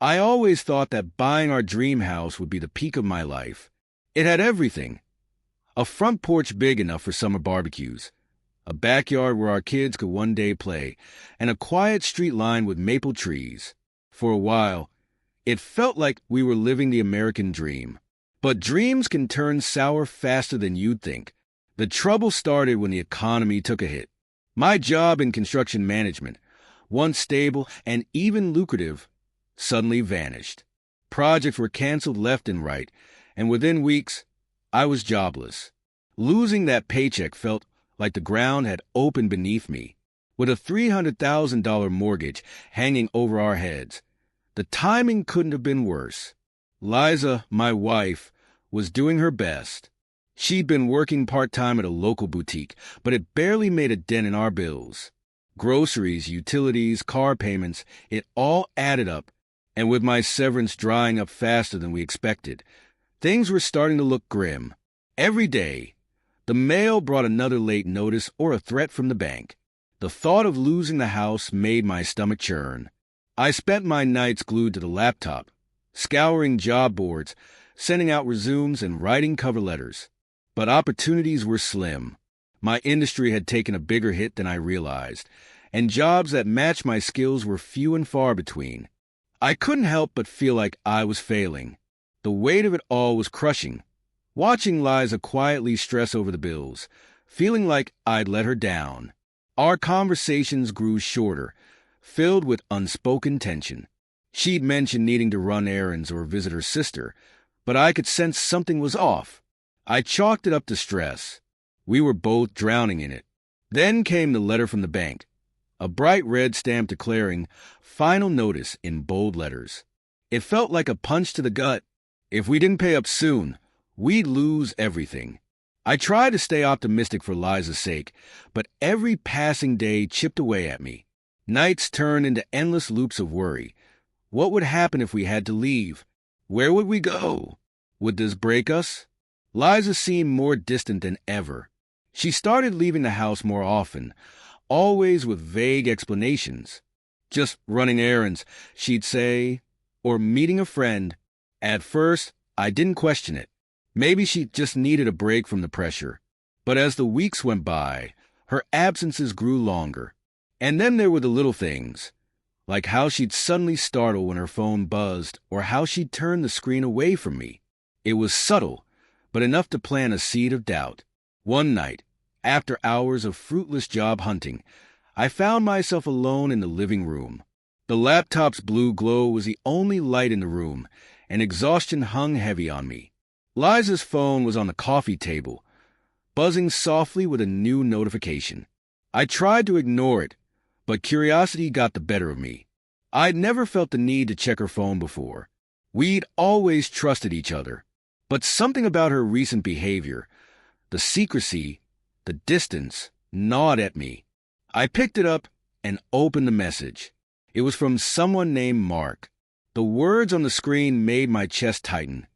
I always thought that buying our dream house would be the peak of my life. It had everything. A front porch big enough for summer barbecues, a backyard where our kids could one day play, and a quiet street lined with maple trees. For a while, it felt like we were living the American dream. But dreams can turn sour faster than you'd think. The trouble started when the economy took a hit. My job in construction management, once stable and even lucrative, suddenly vanished. Projects were canceled left and right, and within weeks, I was jobless. Losing that paycheck felt like the ground had opened beneath me. With a $300,000 mortgage hanging over our heads, the timing couldn't have been worse. Liza, my wife, was doing her best. She'd been working part-time at a local boutique, but it barely made a dent in our bills. Groceries, utilities, car payments, it all added up, and with my severance drying up faster than we expected, things were starting to look grim. Every day, the mail brought another late notice or a threat from the bank. The thought of losing the house made my stomach churn. I spent my nights glued to the laptop, scouring job boards, sending out resumes, and writing cover letters. But opportunities were slim. My industry had taken a bigger hit than I realized, and jobs that matched my skills were few and far between. I couldn't help but feel like I was failing. The weight of it all was crushing. Watching Liza quietly stress over the bills, feeling like I'd let her down. Our conversations grew shorter, filled with unspoken tension. She'd mentioned needing to run errands or visit her sister, but I could sense something was off. I chalked it up to stress. We were both drowning in it. Then came the letter from the bank, a bright red stamp declaring "Final Notice" in bold letters. It felt like a punch to the gut. If we didn't pay up soon, we'd lose everything. I tried to stay optimistic for Liza's sake, but every passing day chipped away at me. Nights turned into endless loops of worry. What would happen if we had to leave? Where would we go? Would this break us? Liza seemed more distant than ever. She started leaving the house more often, always with vague explanations. Just running errands, she'd say, or meeting a friend. At first, I didn't question it. Maybe she just needed a break from the pressure. But as the weeks went by, her absences grew longer. And then there were the little things, like how she'd suddenly startle when her phone buzzed or how she'd turn the screen away from me. It was subtle, but enough to plant a seed of doubt. One night, after hours of fruitless job hunting, I found myself alone in the living room. The laptop's blue glow was the only light in the room, and exhaustion hung heavy on me. Liza's phone was on the coffee table, buzzing softly with a new notification. I tried to ignore it, but curiosity got the better of me. I'd never felt the need to check her phone before. We'd always trusted each other. But something about her recent behavior, the secrecy, the distance, gnawed at me. I picked it up and opened the message. It was from someone named Mark. The words on the screen made my chest tighten.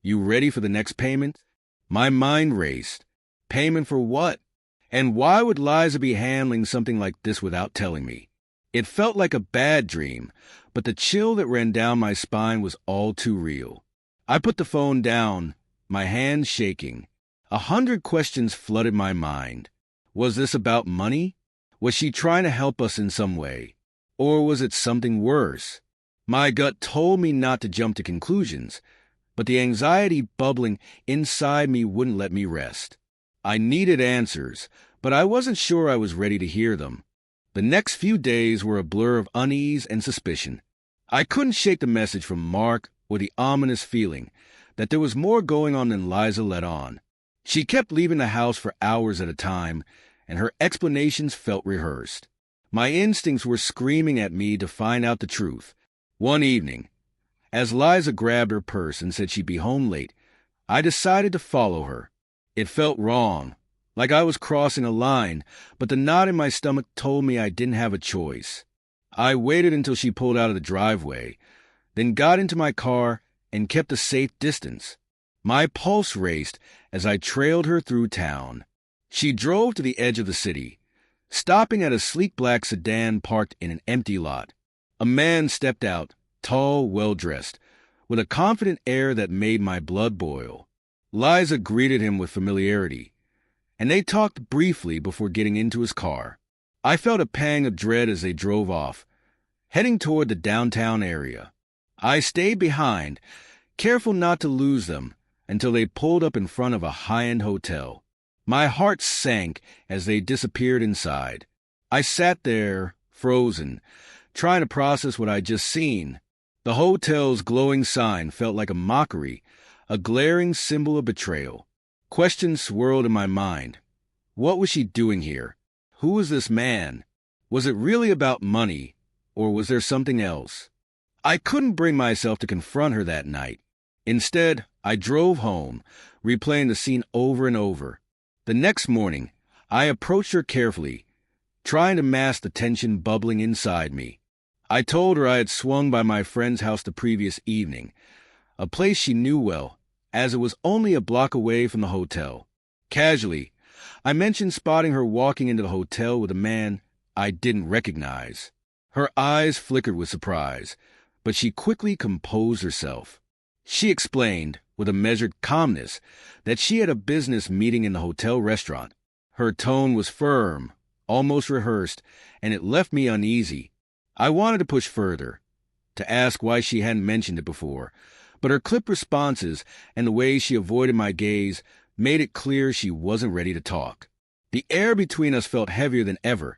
"You ready for the next payment?" My mind raced. Payment for what? And why would Liza be handling something like this without telling me? It felt like a bad dream, but the chill that ran down my spine was all too real. I put the phone down, my hands shaking. 100 questions flooded my mind. Was this about money? Was she trying to help us in some way? Or was it something worse? My gut told me not to jump to conclusions, but the anxiety bubbling inside me wouldn't let me rest. I needed answers, but I wasn't sure I was ready to hear them. The next few days were a blur of unease and suspicion. I couldn't shake the message from Mark or the ominous feeling that there was more going on than Liza let on. She kept leaving the house for hours at a time, and her explanations felt rehearsed. My instincts were screaming at me to find out the truth. One evening, as Liza grabbed her purse and said she'd be home late, I decided to follow her. It felt wrong, like I was crossing a line, but the knot in my stomach told me I didn't have a choice. I waited until she pulled out of the driveway, then got into my car and kept a safe distance. My pulse raced as I trailed her through town. She drove to the edge of the city, stopping at a sleek black sedan parked in an empty lot. A man stepped out, tall, well-dressed, with a confident air that made my blood boil. Liza greeted him with familiarity, and they talked briefly before getting into his car. I felt a pang of dread as they drove off, heading toward the downtown area. I stayed behind, careful not to lose them, until they pulled up in front of a high-end hotel. My heart sank as they disappeared inside. I sat there, frozen, trying to process what I'd just seen. The hotel's glowing sign felt like a mockery, a glaring symbol of betrayal. Questions swirled in my mind. What was she doing here? Who was this man? Was it really about money, or was there something else? I couldn't bring myself to confront her that night. Instead, I drove home, replaying the scene over and over. The next morning, I approached her carefully, trying to mask the tension bubbling inside me. I told her I had swung by my friend's house the previous evening, a place she knew well, as it was only a block away from the hotel. Casually, I mentioned spotting her walking into the hotel with a man I didn't recognize. Her eyes flickered with surprise, but she quickly composed herself. She explained, with a measured calmness, that she had a business meeting in the hotel restaurant. Her tone was firm, almost rehearsed, and it left me uneasy. I wanted to push further, to ask why she hadn't mentioned it before, but her clipped responses and the way she avoided my gaze made it clear she wasn't ready to talk. The air between us felt heavier than ever,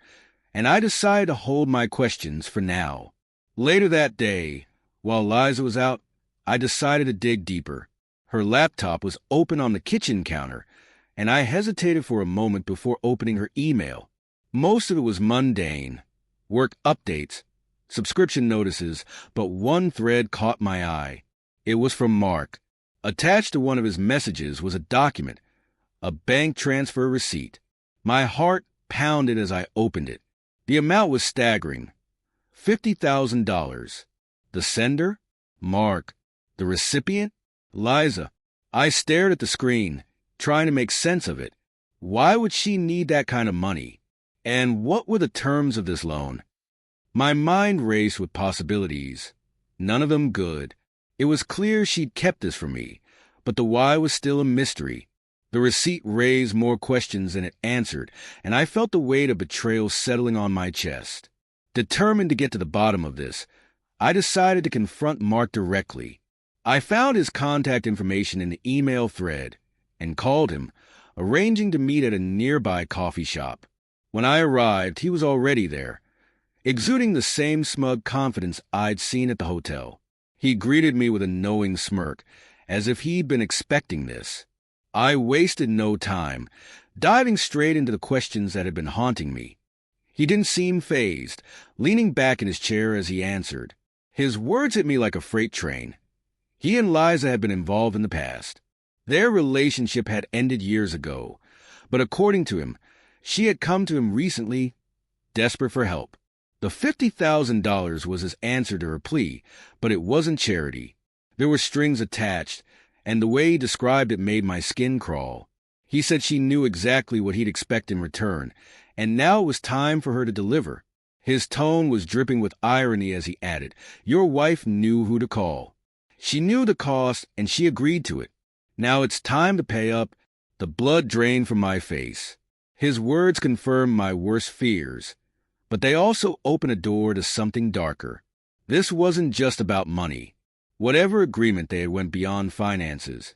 and I decided to hold my questions for now. Later that day, while Liza was out, I decided to dig deeper. Her laptop was open on the kitchen counter, and I hesitated for a moment before opening her email. Most of it was mundane, work updates, subscription notices, but one thread caught my eye. It was from Mark. Attached to one of his messages was a document, a bank transfer receipt. My heart pounded as I opened it. The amount was staggering. $50,000. The sender? Mark. The recipient? Liza. I stared at the screen, trying to make sense of it. Why would she need that kind of money? And what were the terms of this loan? My mind raced with possibilities, none of them good. It was clear she'd kept this from me, but the why was still a mystery. The receipt raised more questions than it answered, and I felt the weight of betrayal settling on my chest. Determined to get to the bottom of this, I decided to confront Mark directly. I found his contact information in the email thread and called him, arranging to meet at a nearby coffee shop. When I arrived, he was already there, exuding the same smug confidence I'd seen at the hotel. He greeted me with a knowing smirk, as if he'd been expecting this. I wasted no time, diving straight into the questions that had been haunting me. He didn't seem fazed, leaning back in his chair as he answered. His words hit me like a freight train. He and Liza had been involved in the past. Their relationship had ended years ago, but according to him, she had come to him recently, desperate for help. The $50,000 was his answer to her plea, but it wasn't charity. There were strings attached, and the way he described it made my skin crawl. He said she knew exactly what he'd expect in return, and now it was time for her to deliver. His tone was dripping with irony as he added, "Your wife knew who to call. She knew the cost, and she agreed to it. Now it's time to pay up." The blood drained from my face. His words confirmed my worst fears, but they also opened a door to something darker. This wasn't just about money. Whatever agreement they had went beyond finances.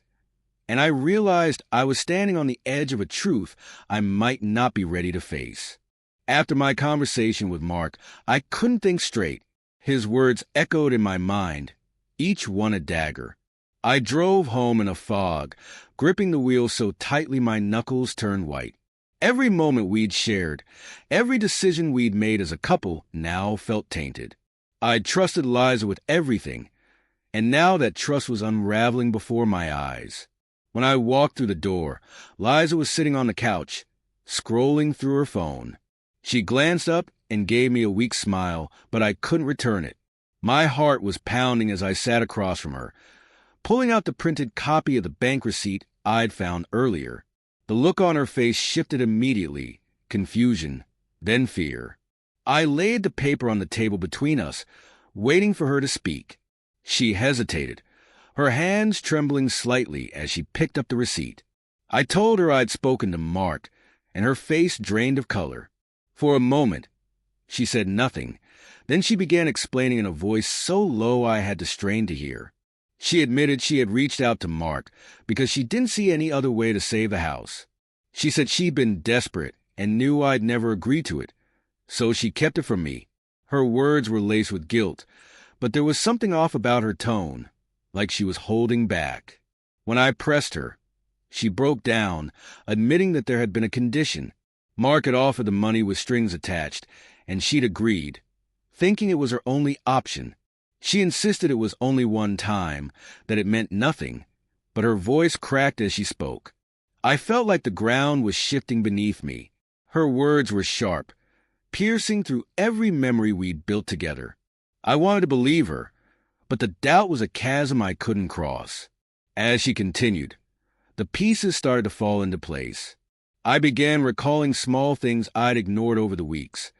And I realized I was standing on the edge of a truth I might not be ready to face. After my conversation with Mark, I couldn't think straight. His words echoed in my mind, each one a dagger. I drove home in a fog, gripping the wheel so tightly my knuckles turned white. Every moment we'd shared, every decision we'd made as a couple now felt tainted. I'd trusted Liza with everything, and now that trust was unraveling before my eyes. When I walked through the door, Liza was sitting on the couch, scrolling through her phone. She glanced up and gave me a weak smile, but I couldn't return it. My heart was pounding as I sat across from her, pulling out the printed copy of the bank receipt I'd found earlier. The look on her face shifted immediately, confusion, then fear. I laid the paper on the table between us, waiting for her to speak. She hesitated, her hands trembling slightly as she picked up the receipt. I told her I'd spoken to Mark, and her face drained of color. For a moment, she said nothing. Then she began explaining in a voice so low I had to strain to hear. She admitted she had reached out to Mark because she didn't see any other way to save the house. She said she'd been desperate and knew I'd never agree to it, so she kept it from me. Her words were laced with guilt, but there was something off about her tone, like she was holding back. When I pressed her, she broke down, admitting that there had been a condition. Mark had offered the money with strings attached, and she'd agreed, thinking it was her only option. She insisted it was only one time, that it meant nothing, but her voice cracked as she spoke. I felt like the ground was shifting beneath me. Her words were sharp, piercing through every memory we'd built together. I wanted to believe her, but the doubt was a chasm I couldn't cross. As she continued, the pieces started to fall into place. I began recalling small things I'd ignored over the weeks.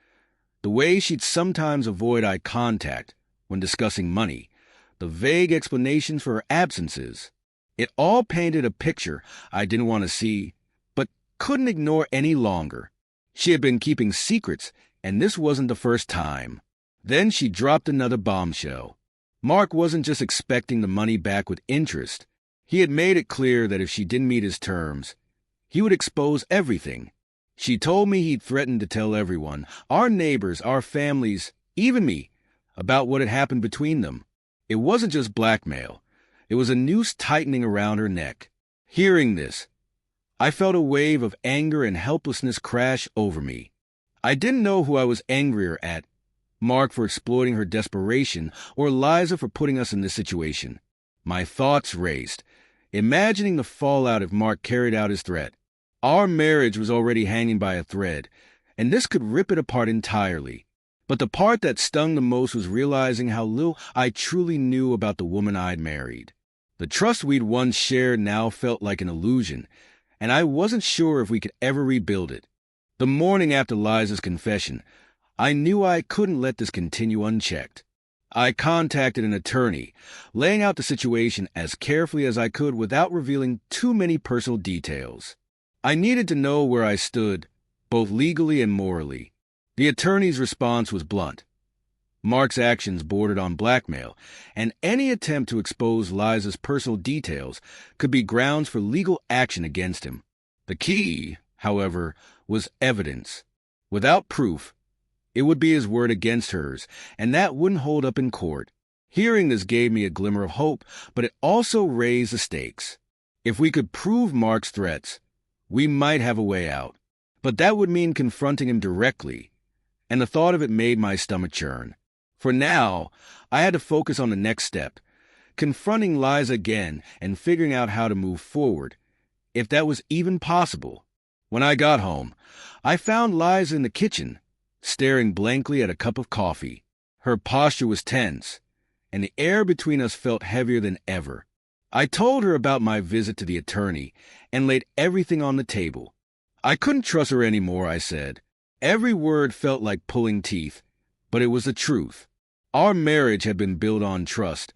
The way she'd sometimes avoid eye contact when discussing money, the vague explanations for her absences. It all painted a picture I didn't want to see, but couldn't ignore any longer. She had been keeping secrets, and this wasn't the first time. Then she dropped another bombshell. Mark wasn't just expecting the money back with interest. He had made it clear that if she didn't meet his terms, he would expose everything. She told me he'd threatened to tell everyone, our neighbors, our families, even me, about what had happened between them. It wasn't just blackmail. It was a noose tightening around her neck. Hearing this, I felt a wave of anger and helplessness crash over me. I didn't know who I was angrier at, Mark for exploiting her desperation or Liza for putting us in this situation. My thoughts raced, imagining the fallout if Mark carried out his threat. Our marriage was already hanging by a thread, and this could rip it apart entirely. But the part that stung the most was realizing how little I truly knew about the woman I'd married. The trust we'd once shared now felt like an illusion, and I wasn't sure if we could ever rebuild it. The morning after Liza's confession, I knew I couldn't let this continue unchecked. I contacted an attorney, laying out the situation as carefully as I could without revealing too many personal details. I needed to know where I stood, both legally and morally. The attorney's response was blunt. Mark's actions bordered on blackmail, and any attempt to expose Liza's personal details could be grounds for legal action against him. The key, however, was evidence. Without proof, it would be his word against hers, and that wouldn't hold up in court. Hearing this gave me a glimmer of hope, but it also raised the stakes. If we could prove Mark's threats, we might have a way out. But that would mean confronting him directly, and the thought of it made my stomach churn. For now, I had to focus on the next step, confronting Liza again and figuring out how to move forward, if that was even possible. When I got home, I found Liza in the kitchen, staring blankly at a cup of coffee. Her posture was tense, and the air between us felt heavier than ever. I told her about my visit to the attorney and laid everything on the table. I couldn't trust her anymore, I said. Every word felt like pulling teeth, but it was the truth. Our marriage had been built on trust,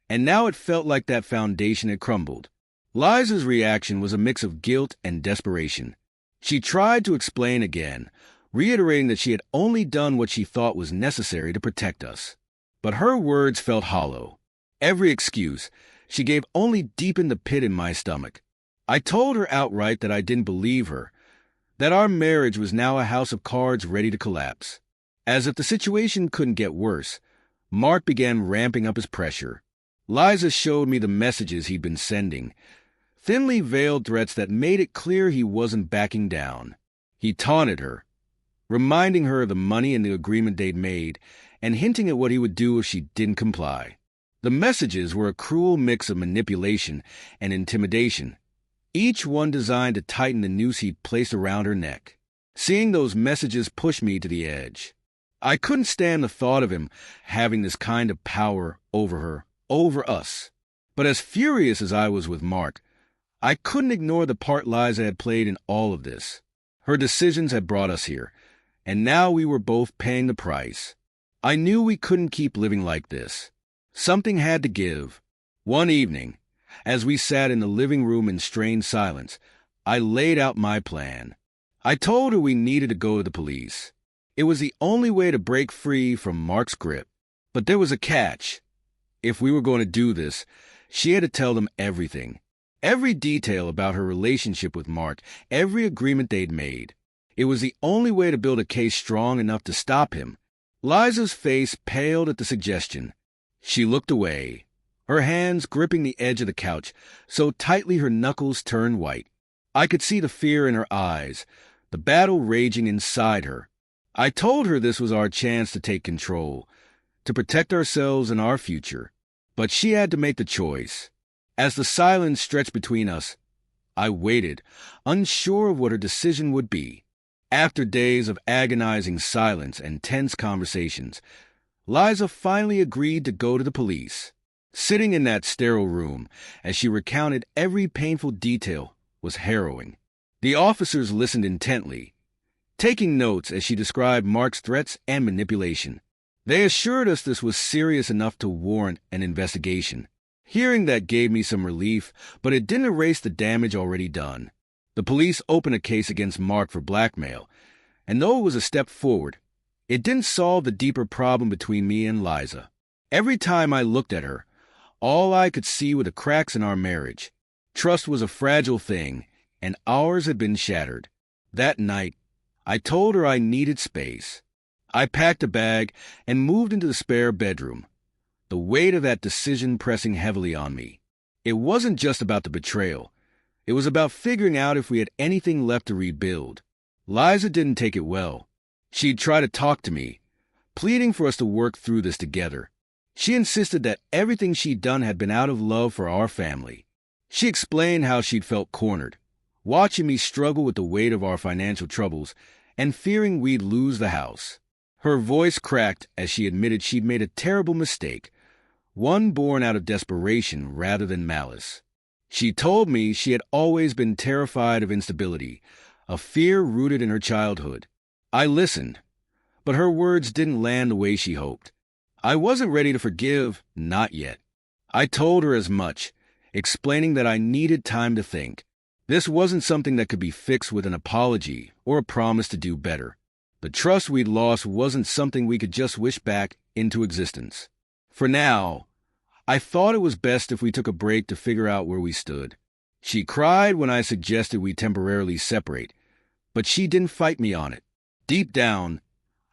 and now it felt like that foundation had crumbled. Liza's reaction was a mix of guilt and desperation. She tried to explain again, reiterating that she had only done what she thought was necessary to protect us. But her words felt hollow. Every excuse she gave only deepened the pit in my stomach. I told her outright that I didn't believe her, that our marriage was now a house of cards ready to collapse. As if the situation couldn't get worse, Mark began ramping up his pressure. Liza showed me the messages he'd been sending, thinly veiled threats that made it clear he wasn't backing down. He taunted her, reminding her of the money and the agreement they'd made, and hinting at what he would do if she didn't comply. The messages were a cruel mix of manipulation and intimidation, each one designed to tighten the noose he'd placed around her neck. Seeing those messages pushed me to the edge. I couldn't stand the thought of him having this kind of power over her, over us. But as furious as I was with Mark, I couldn't ignore the part Liza had played in all of this. Her decisions had brought us here, and now we were both paying the price. I knew we couldn't keep living like this. Something had to give. One evening, as we sat in the living room in strained silence, I laid out my plan. I told her we needed to go to the police. It was the only way to break free from Mark's grip. But there was a catch. If we were going to do this, she had to tell them everything. Every detail about her relationship with Mark, every agreement they'd made. It was the only way to build a case strong enough to stop him. Liza's face paled at the suggestion. She looked away, her hands gripping the edge of the couch so tightly her knuckles turned white. I could see the fear in her eyes, the battle raging inside her. I told her this was our chance to take control, to protect ourselves and our future. But she had to make the choice. As the silence stretched between us, I waited, unsure of what her decision would be. After days of agonizing silence and tense conversations, Liza finally agreed to go to the police. Sitting in that sterile room, as she recounted every painful detail, was harrowing. The officers listened intently, taking notes as she described Mark's threats and manipulation. They assured us this was serious enough to warrant an investigation. Hearing that gave me some relief, but it didn't erase the damage already done. The police opened a case against Mark for blackmail, and though it was a step forward, it didn't solve the deeper problem between me and Liza. Every time I looked at her, all I could see were the cracks in our marriage. Trust was a fragile thing, and ours had been shattered. That night, I told her I needed space. I packed a bag and moved into the spare bedroom, the weight of that decision pressing heavily on me. It wasn't just about the betrayal. It was about figuring out if we had anything left to rebuild. Liza didn't take it well. She'd try to talk to me, pleading for us to work through this together. She insisted that everything she'd done had been out of love for our family. She explained how she'd felt cornered, watching me struggle with the weight of our financial troubles and fearing we'd lose the house. Her voice cracked as she admitted she'd made a terrible mistake, one born out of desperation rather than malice. She told me she had always been terrified of instability, a fear rooted in her childhood. I listened, but her words didn't land the way she hoped. I wasn't ready to forgive, not yet. I told her as much, explaining that I needed time to think. This wasn't something that could be fixed with an apology or a promise to do better. The trust we'd lost wasn't something we could just wish back into existence. For now, I thought it was best if we took a break to figure out where we stood. She cried when I suggested we temporarily separate, but she didn't fight me on it. Deep down,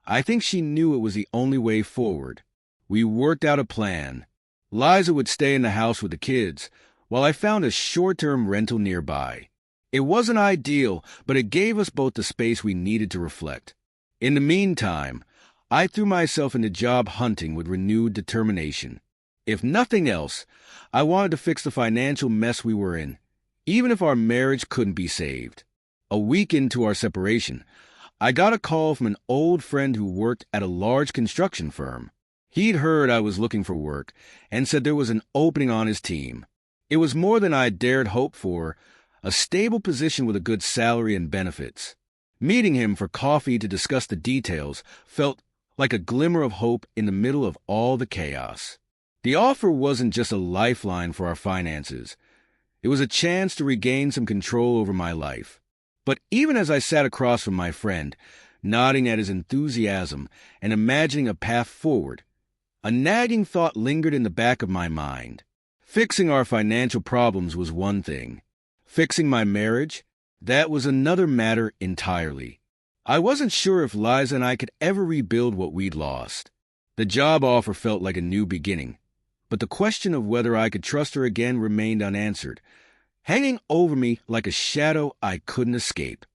I think she knew it was the only way forward. We worked out a plan. Liza would stay in the house with the kids, while I found a short-term rental nearby. It wasn't ideal, but it gave us both the space we needed to reflect. In the meantime, I threw myself into job hunting with renewed determination. If nothing else, I wanted to fix the financial mess we were in, even if our marriage couldn't be saved. A week into our separation, I got a call from an old friend who worked at a large construction firm. He'd heard I was looking for work and said there was an opening on his team. It was more than I dared hope for, a stable position with a good salary and benefits. Meeting him for coffee to discuss the details felt like a glimmer of hope in the middle of all the chaos. The offer wasn't just a lifeline for our finances. It was a chance to regain some control over my life. But even as I sat across from my friend, nodding at his enthusiasm and imagining a path forward, a nagging thought lingered in the back of my mind. Fixing our financial problems was one thing. Fixing my marriage, that was another matter entirely. I wasn't sure if Liza and I could ever rebuild what we'd lost. The job offer felt like a new beginning, but the question of whether I could trust her again remained unanswered, hanging over me like a shadow I couldn't escape.